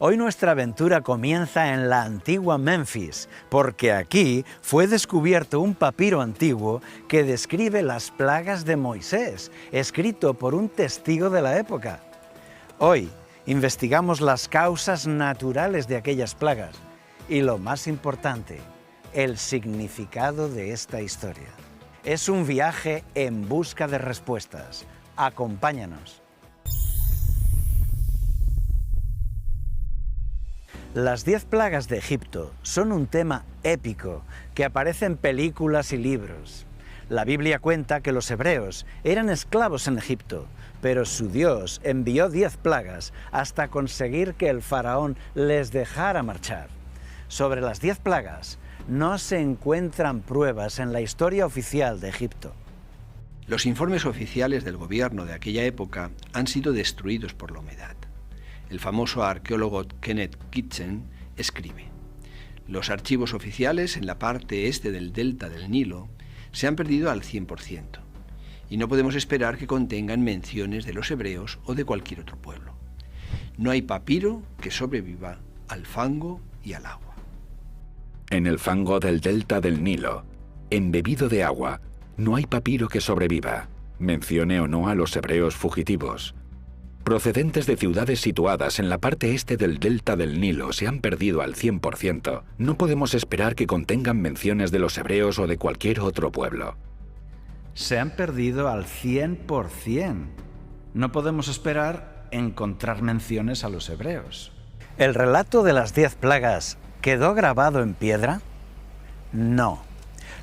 Hoy nuestra aventura comienza en la antigua Memphis, porque aquí fue descubierto un papiro antiguo que describe las plagas de Moisés, escrito por un testigo de la época. Hoy investigamos las causas naturales de aquellas plagas y, lo más importante, el significado de esta historia. Es un viaje en busca de respuestas. Acompáñanos. Las 10 plagas de Egipto son un tema épico que aparece en películas y libros. La Biblia cuenta que los hebreos eran esclavos en Egipto, pero su Dios envió 10 plagas hasta conseguir que el faraón les dejara marchar. Sobre las 10 plagas no se encuentran pruebas en la historia oficial de Egipto. Los informes oficiales del gobierno de aquella época han sido destruidos por la humedad. El famoso arqueólogo Kenneth Kitchen escribe: los archivos oficiales en la parte este del delta del Nilo se han perdido al 100%, y no podemos esperar que contengan menciones de los hebreos o de cualquier otro pueblo. No hay papiro que sobreviva al fango y al agua. En el fango del delta del Nilo, embebido de agua, no hay papiro que sobreviva, mencione o no a los hebreos fugitivos. Procedentes de ciudades situadas en la parte este del delta del Nilo se han perdido al 100%. No podemos esperar que contengan menciones de los hebreos o de cualquier otro pueblo. Se han perdido al 100%. No podemos esperar encontrar menciones a los hebreos. ¿El relato de las 10 plagas quedó grabado en piedra? No.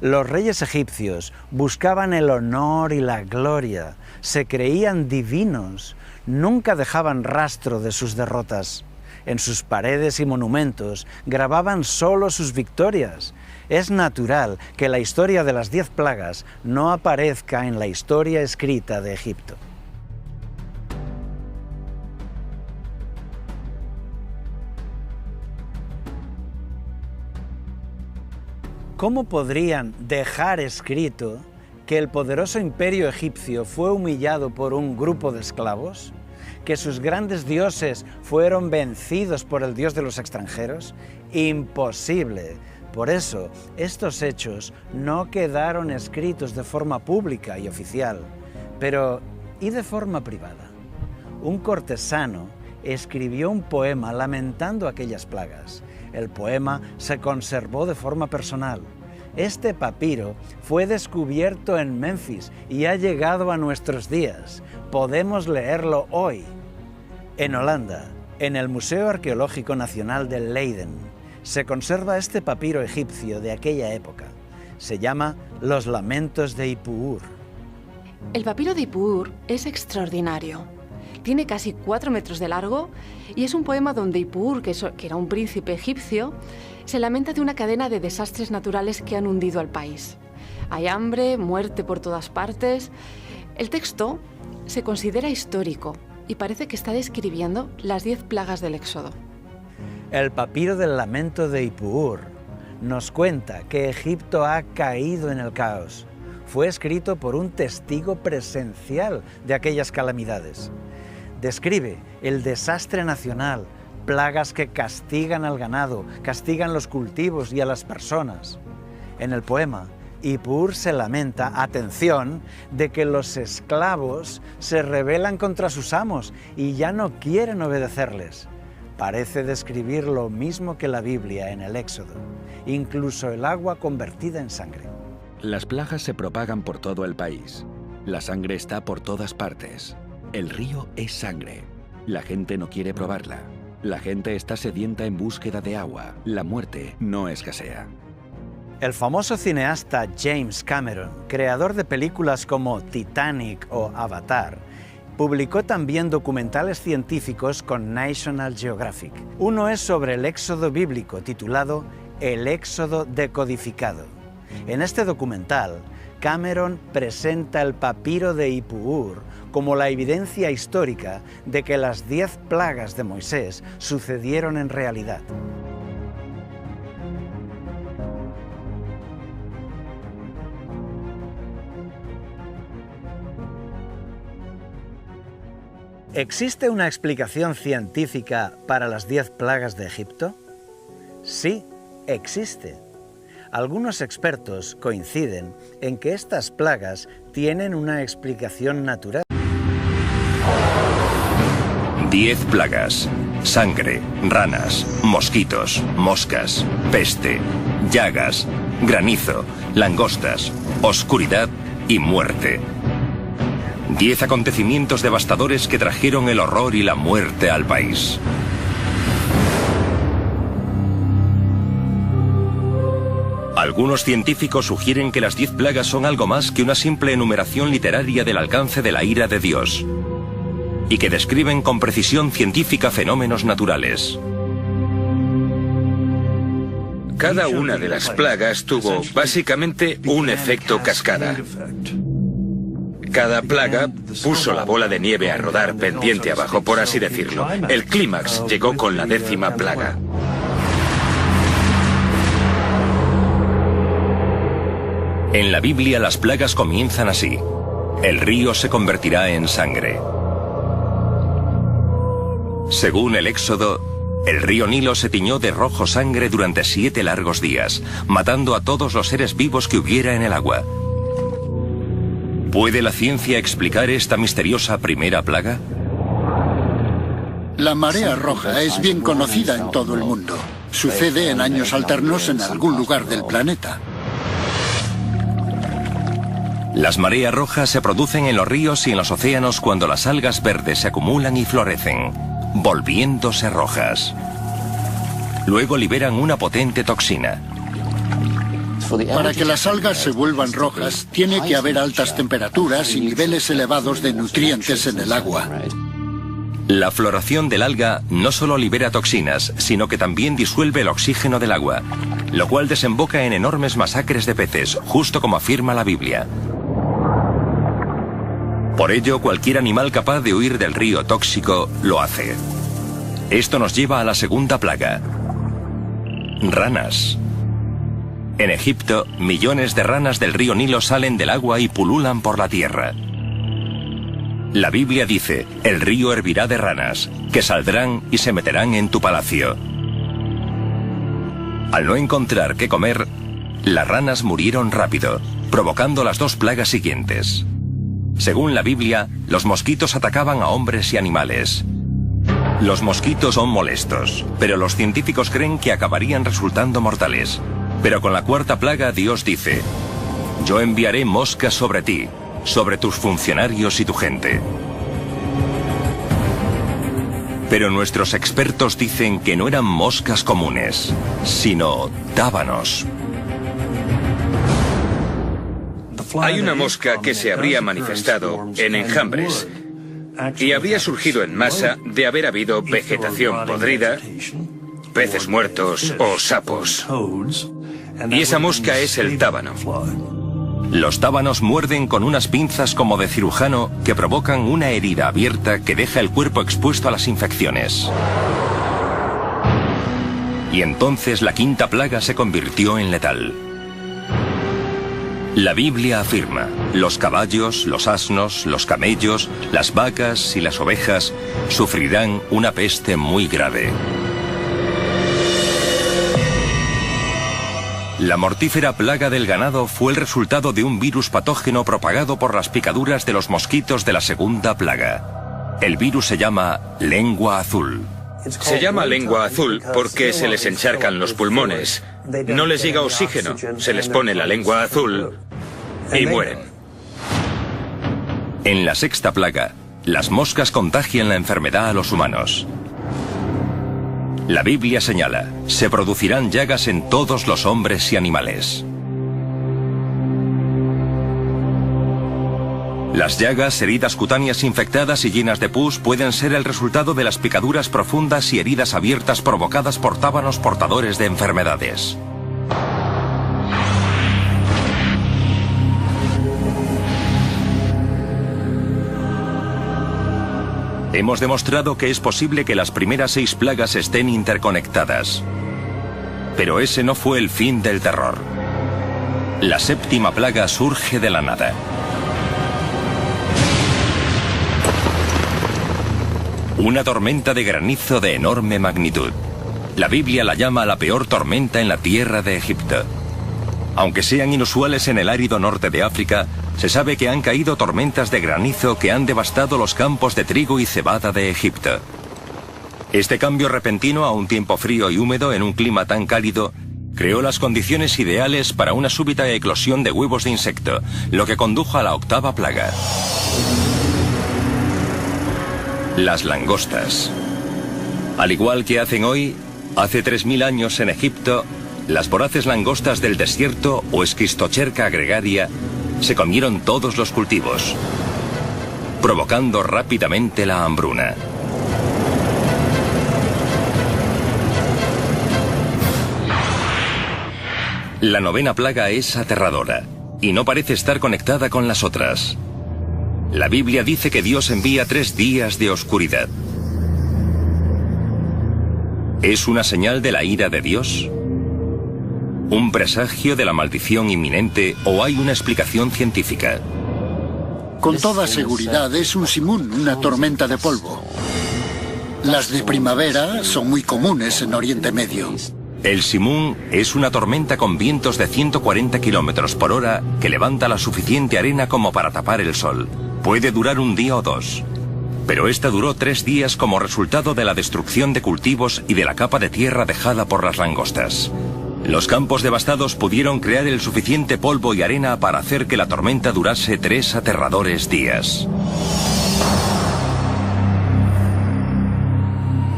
Los reyes egipcios buscaban el honor y la gloria, se creían divinos, nunca dejaban rastro de sus derrotas. En sus paredes y monumentos grababan solo sus victorias. Es natural que la historia de las 10 plagas no aparezca en la historia escrita de Egipto. ¿Cómo podrían dejar escrito que el poderoso imperio egipcio fue humillado por un grupo de esclavos? ¿Que sus grandes dioses fueron vencidos por el dios de los extranjeros? Imposible. Por eso, estos hechos no quedaron escritos de forma pública y oficial. Pero, ¿y de forma privada? Un cortesano escribió un poema lamentando aquellas plagas. El poema se conservó de forma personal. Este papiro fue descubierto en Memphis y ha llegado a nuestros días. Podemos leerlo hoy. En Holanda, en el Museo Arqueológico Nacional de Leiden, se conserva este papiro egipcio de aquella época. Se llama Los Lamentos de Ipuur. El papiro de Ipuur es extraordinario. Tiene casi 4 metros de largo y es un poema donde Ipuur, que era un príncipe egipcio, se lamenta de una cadena de desastres naturales que han hundido al país. Hay hambre, muerte por todas partes. El texto se considera histórico y parece que está describiendo las 10 plagas del Éxodo. El papiro del lamento de Ipuur nos cuenta que Egipto ha caído en el caos. Fue escrito por un testigo presencial de aquellas calamidades. Describe el desastre nacional, plagas que castigan al ganado, castigan los cultivos y a las personas. En el poema, Ipuur se lamenta, atención, de que los esclavos se rebelan contra sus amos y ya no quieren obedecerles. Parece describir lo mismo que la Biblia en el Éxodo, incluso el agua convertida en sangre. Las plagas se propagan por todo el país. La sangre está por todas partes. El río es sangre. La gente no quiere probarla. La gente está sedienta en búsqueda de agua. La muerte no escasea. El famoso cineasta James Cameron, creador de películas como Titanic o Avatar, publicó también documentales científicos con National Geographic. Uno es sobre el éxodo bíblico, titulado El Éxodo decodificado. En este documental, Cameron presenta el papiro de Ipuur como la evidencia histórica de que las 10 plagas de Moisés sucedieron en realidad. ¿Existe una explicación científica para las 10 plagas de Egipto? Sí, existe. Algunos expertos coinciden en que estas plagas tienen una explicación natural. 10 plagas: sangre, ranas, mosquitos, moscas, peste, llagas, granizo, langostas, oscuridad y muerte. 10 acontecimientos devastadores que trajeron el horror y la muerte al país. Algunos científicos sugieren que las 10 plagas son algo más que una simple enumeración literaria del alcance de la ira de Dios, y que describen con precisión científica fenómenos naturales. Cada una de las plagas tuvo básicamente un efecto cascada. Cada plaga puso la bola de nieve a rodar pendiente abajo, por así decirlo. El clímax llegó con la 10ª plaga. En la Biblia las plagas comienzan así: el río se convertirá en sangre. Según el Éxodo, el río Nilo se tiñó de rojo sangre durante 7 largos días, matando a todos los seres vivos que hubiera en el agua. ¿Puede la ciencia explicar esta misteriosa primera plaga? La marea roja es bien conocida en todo el mundo. Sucede en años alternos en algún lugar del planeta. Las mareas rojas se producen en los ríos y en los océanos cuando las algas verdes se acumulan y florecen, volviéndose rojas. Luego liberan una potente toxina. Para que las algas se vuelvan rojas, tiene que haber altas temperaturas y niveles elevados de nutrientes en el agua. La floración del alga no solo libera toxinas, sino que también disuelve el oxígeno del agua, lo cual desemboca en enormes masacres de peces, justo como afirma la Biblia. Por ello, cualquier animal capaz de huir del río tóxico lo hace. Esto nos lleva a la segunda plaga: ranas. En Egipto, millones de ranas del río Nilo salen del agua y pululan por la tierra. La Biblia dice: el río hervirá de ranas, que saldrán y se meterán en tu palacio. Al no encontrar qué comer, las ranas murieron rápido, provocando las 2 plagas siguientes. Según la Biblia, los mosquitos atacaban a hombres y animales. Los mosquitos son molestos, pero los científicos creen que acabarían resultando mortales. Pero con la 4ª plaga Dios dice: yo enviaré moscas sobre ti, sobre tus funcionarios y tu gente. Pero nuestros expertos dicen que no eran moscas comunes, sino tábanos. Hay una mosca que se habría manifestado en enjambres y habría surgido en masa de haber habido vegetación podrida, peces muertos o sapos. Y esa mosca es el tábano. Los tábanos muerden con unas pinzas como de cirujano que provocan una herida abierta que deja el cuerpo expuesto a las infecciones. Y entonces la 5ª plaga se convirtió en letal. La Biblia afirma: los caballos, los asnos, los camellos, las vacas y las ovejas sufrirán una peste muy grave. La mortífera plaga del ganado fue el resultado de un virus patógeno propagado por las picaduras de los mosquitos de la 2ª plaga. El virus se llama lengua azul. Se llama lengua azul porque se les encharcan los pulmones. No les llega oxígeno, se les pone la lengua azul y mueren. En la 6ª plaga, las moscas contagian la enfermedad a los humanos. La Biblia señala: se producirán llagas en todos los hombres y animales. Las llagas, heridas cutáneas infectadas y llenas de pus pueden ser el resultado de las picaduras profundas y heridas abiertas provocadas por tábanos portadores de enfermedades. Hemos demostrado que es posible que las primeras 6 plagas estén interconectadas. Pero ese no fue el fin del terror. La 7ª plaga surge de la nada. Una tormenta de granizo de enorme magnitud. La Biblia la llama la peor tormenta en la tierra de Egipto. Aunque sean inusuales en el árido norte de África, se sabe que han caído tormentas de granizo que han devastado los campos de trigo y cebada de Egipto. Este cambio repentino a un tiempo frío y húmedo en un clima tan cálido creó las condiciones ideales para una súbita eclosión de huevos de insecto, lo que condujo a la octava plaga. Las langostas. Al igual que hacen hoy, hace 3000 años en Egipto, las voraces langostas del desierto o Schistocerca gregaria se comieron todos los cultivos, provocando rápidamente la hambruna. La novena plaga es aterradora y no parece estar conectada con las otras. La Biblia dice que Dios envía 3 días de oscuridad. ¿Es una señal de la ira de Dios? ¿Un presagio de la maldición inminente o hay una explicación científica? Con toda seguridad es un simún, una tormenta de polvo. Las de primavera son muy comunes en Oriente Medio. El simún es una tormenta con vientos de 140 kilómetros por hora que levanta la suficiente arena como para tapar el sol. Puede durar un día o 2. Pero esta duró 3 días como resultado de la destrucción de cultivos y de la capa de tierra dejada por las langostas. Los campos devastados pudieron crear el suficiente polvo y arena para hacer que la tormenta durase 3 aterradores días.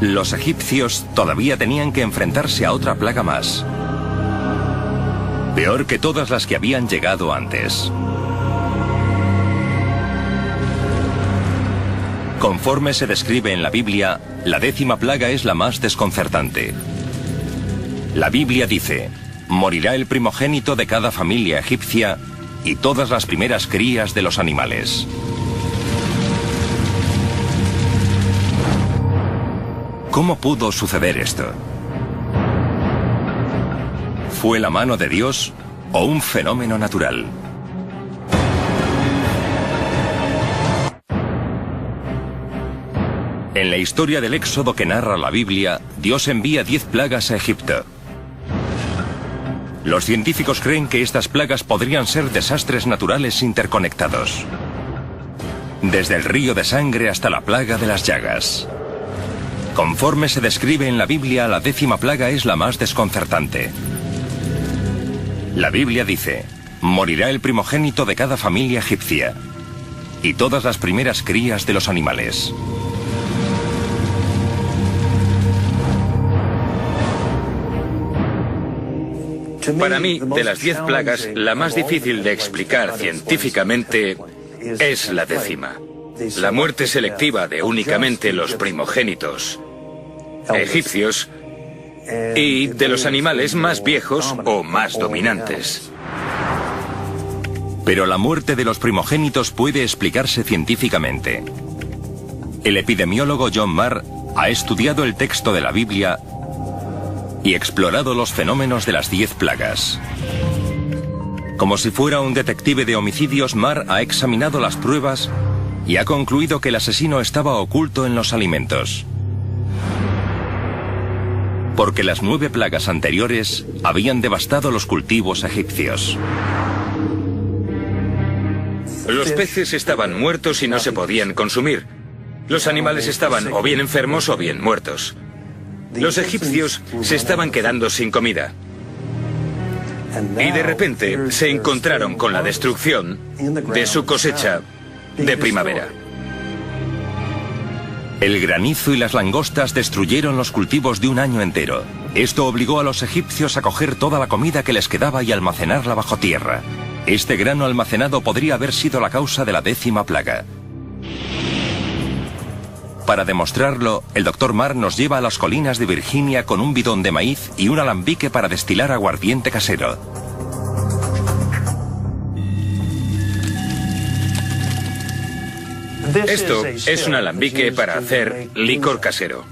Los egipcios todavía tenían que enfrentarse a otra plaga más. Peor que todas las que habían llegado antes. Conforme se describe en la Biblia, la 10ª plaga es la más desconcertante. La Biblia dice: morirá el primogénito de cada familia egipcia y todas las primeras crías de los animales. ¿Cómo pudo suceder esto? ¿Fue la mano de Dios o un fenómeno natural? En la historia del Éxodo que narra la Biblia, Dios envía 10 plagas a Egipto. Los científicos creen que estas plagas podrían ser desastres naturales interconectados. Desde el río de sangre hasta la plaga de las llagas. Conforme se describe en la Biblia, la 10ª plaga es la más desconcertante. La Biblia dice: morirá el primogénito de cada familia egipcia y todas las primeras crías de los animales. Para mí, de las 10 plagas, la más difícil de explicar científicamente es la 10ª. La muerte selectiva de únicamente los primogénitos egipcios y de los animales más viejos o más dominantes. Pero la muerte de los primogénitos puede explicarse científicamente. El epidemiólogo John Marr ha estudiado el texto de la Biblia y explorado los fenómenos de las 10 plagas. Como si fuera un detective de homicidios, Marr ha examinado las pruebas y ha concluido que el asesino estaba oculto en los alimentos. Porque las 9 plagas anteriores habían devastado los cultivos egipcios. Los peces estaban muertos y no se podían consumir. Los animales estaban o bien enfermos o bien muertos. Los egipcios se estaban quedando sin comida. Y de repente se encontraron con la destrucción de su cosecha de primavera. El granizo y las langostas destruyeron los cultivos de un año entero. Esto obligó a los egipcios a coger toda la comida que les quedaba y almacenarla bajo tierra. Este grano almacenado podría haber sido la causa de la 10ª plaga. Para demostrarlo, el Dr. Marr nos lleva a las colinas de Virginia con un bidón de maíz y un alambique para destilar aguardiente casero. Esto es un alambique para hacer licor casero.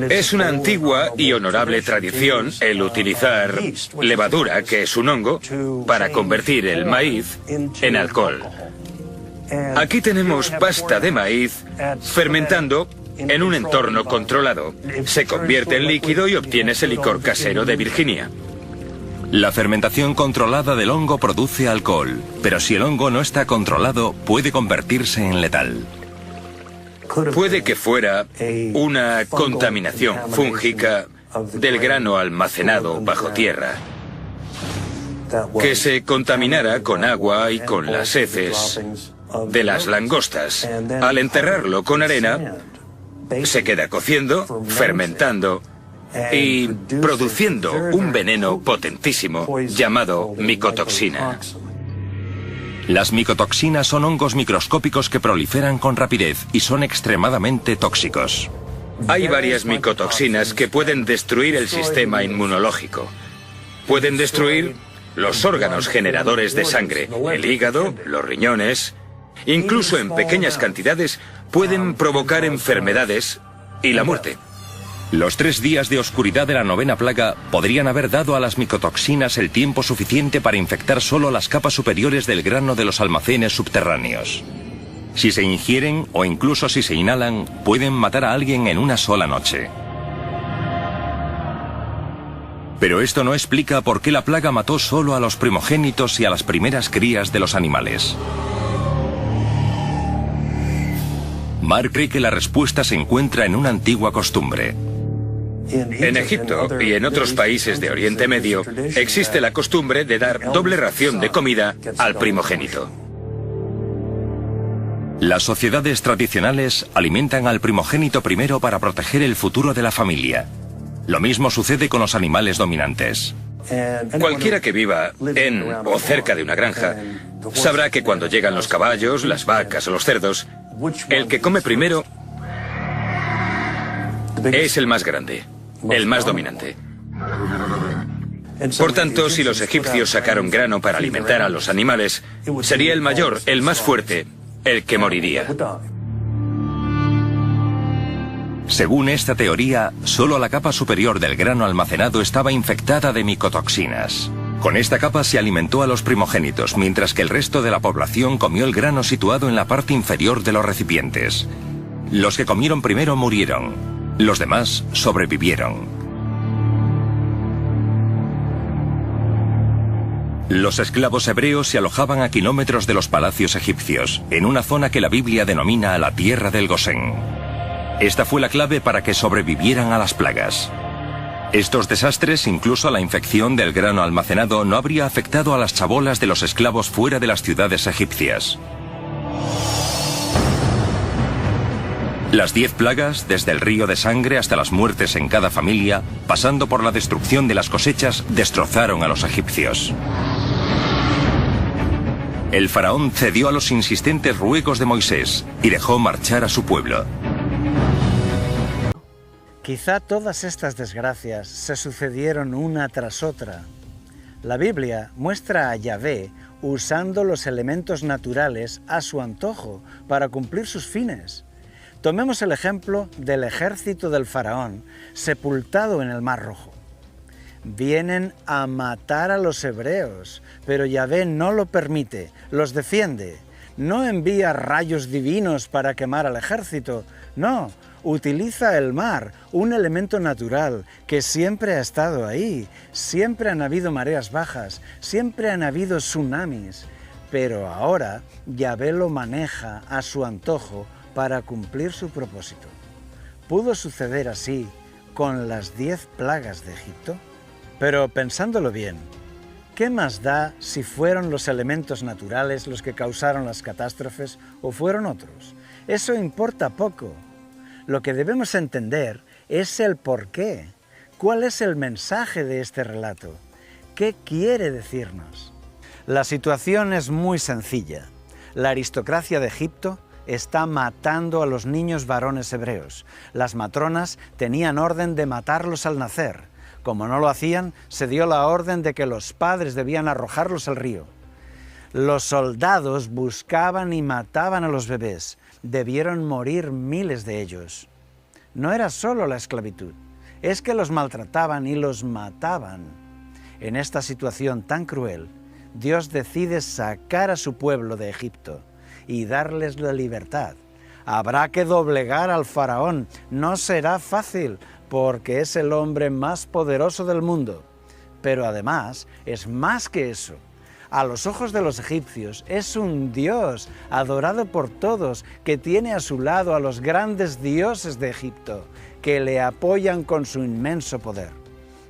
Es una antigua y honorable tradición el utilizar levadura, que es un hongo, para convertir el maíz en alcohol. Aquí tenemos pasta de maíz fermentando en un entorno controlado. Se convierte en líquido y obtienes el licor casero de Virginia. La fermentación controlada del hongo produce alcohol, pero si el hongo no está controlado, puede convertirse en letal. Puede que fuera una contaminación fúngica del grano almacenado bajo tierra, que se contaminara con agua y con las heces de las langostas. Al enterrarlo con arena, se queda cociendo, fermentando y produciendo un veneno potentísimo llamado micotoxina. Las micotoxinas son hongos microscópicos que proliferan con rapidez y son extremadamente tóxicos. Hay varias micotoxinas que pueden destruir el sistema inmunológico. Pueden destruir los órganos generadores de sangre, el hígado, los riñones. Incluso en pequeñas cantidades pueden provocar enfermedades y la muerte. Los 3 días de oscuridad de la 9ª plaga podrían haber dado a las micotoxinas el tiempo suficiente para infectar solo las capas superiores del grano de los almacenes subterráneos. Si se ingieren o incluso si se inhalan, pueden matar a alguien en una sola noche. Pero esto no explica por qué la plaga mató solo a los primogénitos y a las primeras crías de los animales. Mark cree que la respuesta se encuentra en una antigua costumbre. En Egipto y en otros países de Oriente Medio existe la costumbre de dar doble ración de comida al primogénito. Las sociedades tradicionales alimentan al primogénito primero para proteger el futuro de la familia. Lo mismo sucede con los animales dominantes. Cualquiera que viva en o cerca de una granja sabrá que cuando llegan los caballos, las vacas o los cerdos, el que come primero es el más grande, el más dominante. Por tanto, si los egipcios sacaron grano para alimentar a los animales, sería el mayor, el más fuerte, el que moriría. Según esta teoría, solo la capa superior del grano almacenado estaba infectada de micotoxinas. Con esta capa se alimentó a los primogénitos, mientras que el resto de la población comió el grano situado en la parte inferior de los recipientes. Los que comieron primero murieron, los demás sobrevivieron. Los esclavos hebreos se alojaban a kilómetros de los palacios egipcios, en una zona que la Biblia denomina la tierra del Gosén. Esta fue la clave para que sobrevivieran a las plagas. Estos desastres, incluso la infección del grano almacenado, no habría afectado a las chabolas de los esclavos fuera de las ciudades egipcias. Las 10 plagas, desde el río de sangre hasta las muertes en cada familia, pasando por la destrucción de las cosechas, destrozaron a los egipcios. El faraón cedió a los insistentes ruegos de Moisés y dejó marchar a su pueblo. Quizá todas estas desgracias se sucedieron una tras otra. La Biblia muestra a Yahvé usando los elementos naturales a su antojo para cumplir sus fines. Tomemos el ejemplo del ejército del faraón sepultado en el Mar Rojo. Vienen a matar a los hebreos, pero Yahvé no lo permite, los defiende. No envía rayos divinos para quemar al ejército, no. Utiliza el mar, un elemento natural que siempre ha estado ahí. Siempre han habido mareas bajas, siempre han habido tsunamis. Pero ahora Yahvé lo maneja a su antojo para cumplir su propósito. ¿Pudo suceder así con las 10 plagas de Egipto? Pero pensándolo bien, ¿qué más da si fueron los elementos naturales los que causaron las catástrofes o fueron otros? Eso importa poco. Lo que debemos entender es el porqué. ¿Cuál es el mensaje de este relato? ¿Qué quiere decirnos? La situación es muy sencilla. La aristocracia de Egipto está matando a los niños varones hebreos. Las matronas tenían orden de matarlos al nacer. Como no lo hacían, se dio la orden de que los padres debían arrojarlos al río. Los soldados buscaban y mataban a los bebés. Debieron morir miles de ellos. No era solo la esclavitud, es que los maltrataban y los mataban. En esta situación tan cruel, Dios decide sacar a su pueblo de Egipto y darles la libertad. Habrá que doblegar al faraón. No será fácil, porque es el hombre más poderoso del mundo. Pero además es más que eso. A los ojos de los egipcios es un dios adorado por todos, que tiene a su lado a los grandes dioses de Egipto, que le apoyan con su inmenso poder.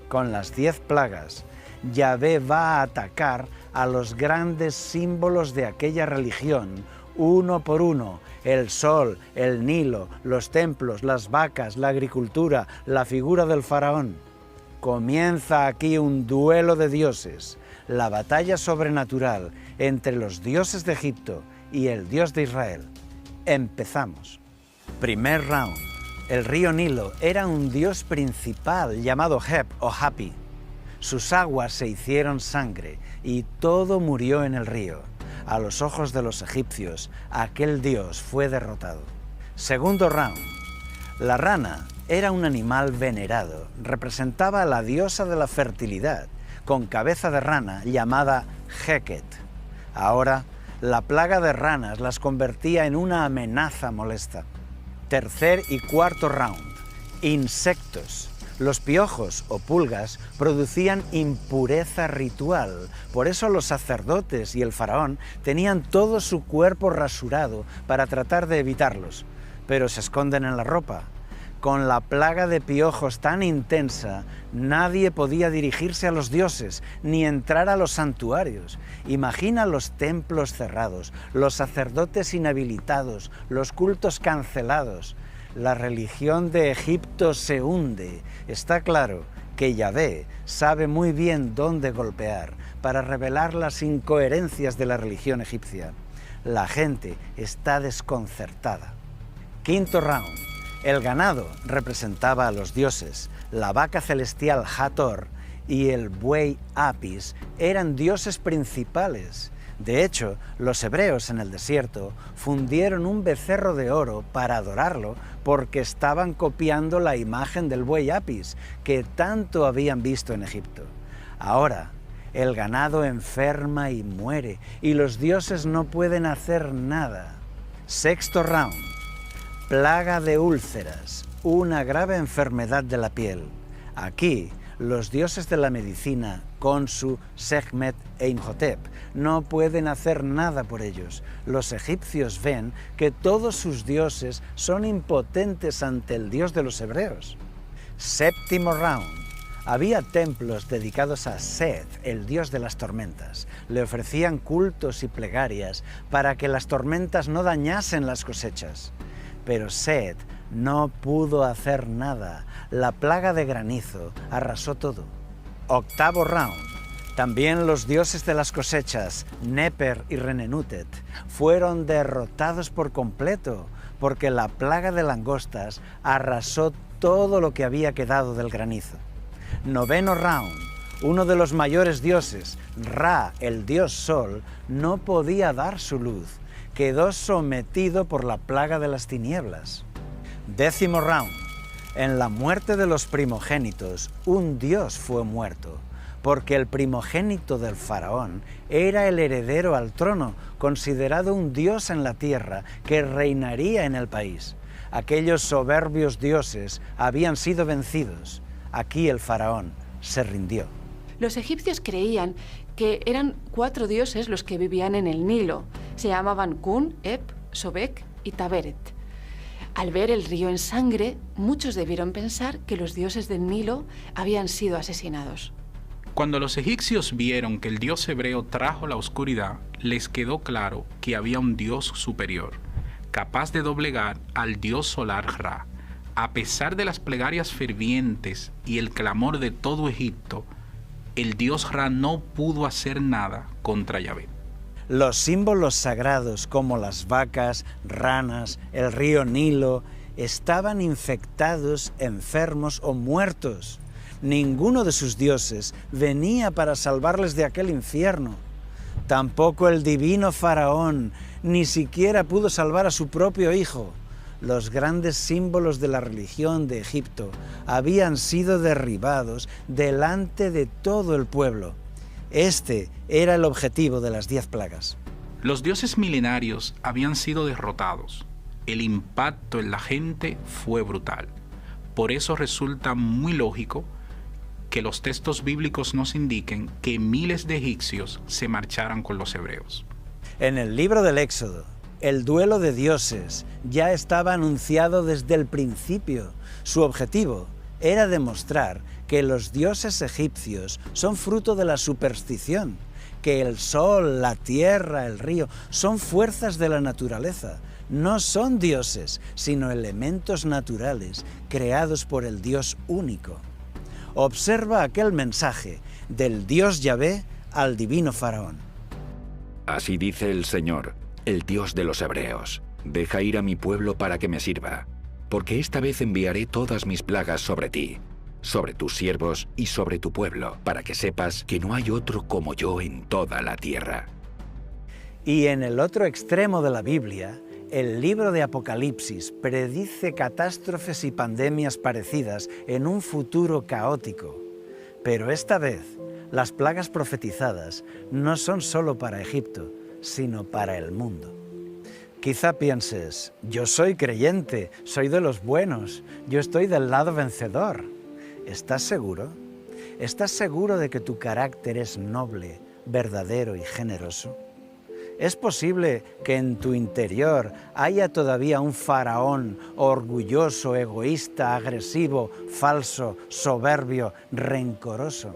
Con las 10 plagas, Yahvé va a atacar a los grandes símbolos de aquella religión, uno por uno: el sol, el Nilo, los templos, las vacas, la agricultura, la figura del faraón. Comienza aquí un duelo de dioses, la batalla sobrenatural entre los dioses de Egipto y el Dios de Israel. Empezamos. Primer round. El río Nilo era un dios principal llamado Heb o Hapi. Sus aguas se hicieron sangre y todo murió en el río. A los ojos de los egipcios, aquel dios fue derrotado. Segundo round. La rana era un animal venerado. Representaba a la diosa de la fertilidad, con cabeza de rana, llamada Heket. Ahora, la plaga de ranas las convertía en una amenaza molesta. Tercer y cuarto round. Insectos. Los piojos o pulgas producían impureza ritual. Por eso los sacerdotes y el faraón tenían todo su cuerpo rasurado para tratar de evitarlos, pero se esconden en la ropa. Con la plaga de piojos tan intensa, nadie podía dirigirse a los dioses ni entrar a los santuarios. Imagina los templos cerrados, los sacerdotes inhabilitados, los cultos cancelados. La religión de Egipto se hunde. Está claro que Yahvé sabe muy bien dónde golpear para revelar las incoherencias de la religión egipcia. La gente está desconcertada. Quinto round. El ganado representaba a los dioses. La vaca celestial Hathor y el buey Apis eran dioses principales. De hecho, los hebreos en el desierto fundieron un becerro de oro para adorarlo porque estaban copiando la imagen del buey Apis que tanto habían visto en Egipto. Ahora, el ganado enferma y muere y los dioses no pueden hacer nada. Sexto round. Plaga de úlceras, una grave enfermedad de la piel. Aquí, los dioses de la medicina, Khonsu, Sekhmet e Imhotep, no pueden hacer nada por ellos. Los egipcios ven que todos sus dioses son impotentes ante el Dios de los hebreos. Séptimo round. Había templos dedicados a Seth, el dios de las tormentas. Le ofrecían cultos y plegarias para que las tormentas no dañasen las cosechas. Pero Seth no pudo hacer nada. La plaga de granizo arrasó todo. Octavo round. También los dioses de las cosechas, Neper y Renenutet, fueron derrotados por completo, porque la plaga de langostas arrasó todo lo que había quedado del granizo. Noveno round. Uno de los mayores dioses, Ra, el dios sol, no podía dar su luz. Quedó sometido por la plaga de las tinieblas. Décimo round. En la muerte de los primogénitos, un dios fue muerto, porque el primogénito del faraón era el heredero al trono, considerado un dios en la tierra que reinaría en el país. Aquellos soberbios dioses habían sido vencidos. Aquí el faraón se rindió. Los egipcios creían que eran 4 dioses los que vivían en el Nilo. Se llamaban Kun, Eb, Sobek y Taberet. Al ver el río en sangre, muchos debieron pensar que los dioses del Nilo habían sido asesinados. Cuando los egipcios vieron que el dios hebreo trajo la oscuridad, les quedó claro que había un dios superior, capaz de doblegar al dios solar Ra. A pesar de las plegarias fervientes y el clamor de todo Egipto, el dios Ra no pudo hacer nada contra Yahvé. Los símbolos sagrados como las vacas, ranas, el río Nilo, estaban infectados, enfermos o muertos. Ninguno de sus dioses venía para salvarles de aquel infierno. Tampoco el divino faraón ni siquiera pudo salvar a su propio hijo. Los grandes símbolos de la religión de Egipto habían sido derribados delante de todo el pueblo. Este era el objetivo de las 10 plagas. Los dioses milenarios habían sido derrotados. El impacto en la gente fue brutal. Por eso resulta muy lógico que los textos bíblicos nos indiquen que miles de egipcios se marcharan con los hebreos. En el libro del Éxodo, el duelo de dioses ya estaba anunciado desde el principio. Su objetivo era demostrar que los dioses egipcios son fruto de la superstición, que el sol, la tierra, el río son fuerzas de la naturaleza. No son dioses, sino elementos naturales creados por el Dios único. Observa aquel mensaje del Dios Yahvé al divino faraón. Así dice el Señor, el Dios de los hebreos: deja ir a mi pueblo para que me sirva, porque esta vez enviaré todas mis plagas sobre ti, sobre tus siervos y sobre tu pueblo, para que sepas que no hay otro como yo en toda la tierra. Y en el otro extremo de la Biblia, el libro de Apocalipsis predice catástrofes y pandemias parecidas en un futuro caótico. Pero esta vez, las plagas profetizadas no son solo para Egipto, sino para el mundo. Quizá pienses, yo soy creyente, soy de los buenos, yo estoy del lado vencedor. ¿Estás seguro? ¿Estás seguro de que tu carácter es noble, verdadero y generoso? ¿Es posible que en tu interior haya todavía un faraón orgulloso, egoísta, agresivo, falso, soberbio, rencoroso?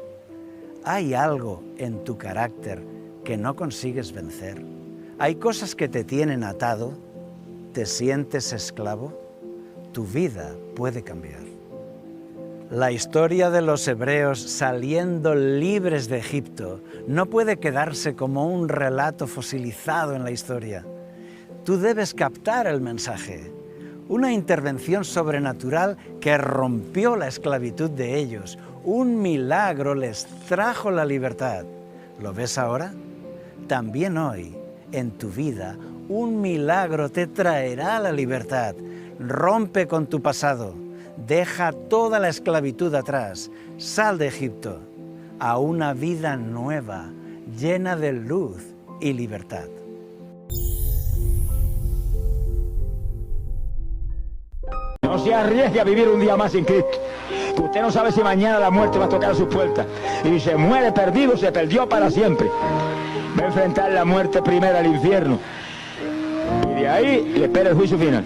¿Hay algo en tu carácter que no consigues vencer? ¿Hay cosas que te tienen atado? ¿Te sientes esclavo? Tu vida puede cambiar. La historia de los hebreos saliendo libres de Egipto no puede quedarse como un relato fosilizado en la historia. Tú debes captar el mensaje. Una intervención sobrenatural que rompió la esclavitud de ellos. Un milagro les trajo la libertad. ¿Lo ves ahora? También hoy, en tu vida, un milagro te traerá la libertad. Rompe con tu pasado. Deja toda la esclavitud atrás, sal de Egipto a una vida nueva, llena de luz y libertad. No se arriesgue a vivir un día más sin Cristo. Usted no sabe si mañana la muerte va a tocar a sus puertas. Y si se muere perdido, se perdió para siempre. Va a enfrentar la muerte primera al infierno. Y de ahí le espera el juicio final.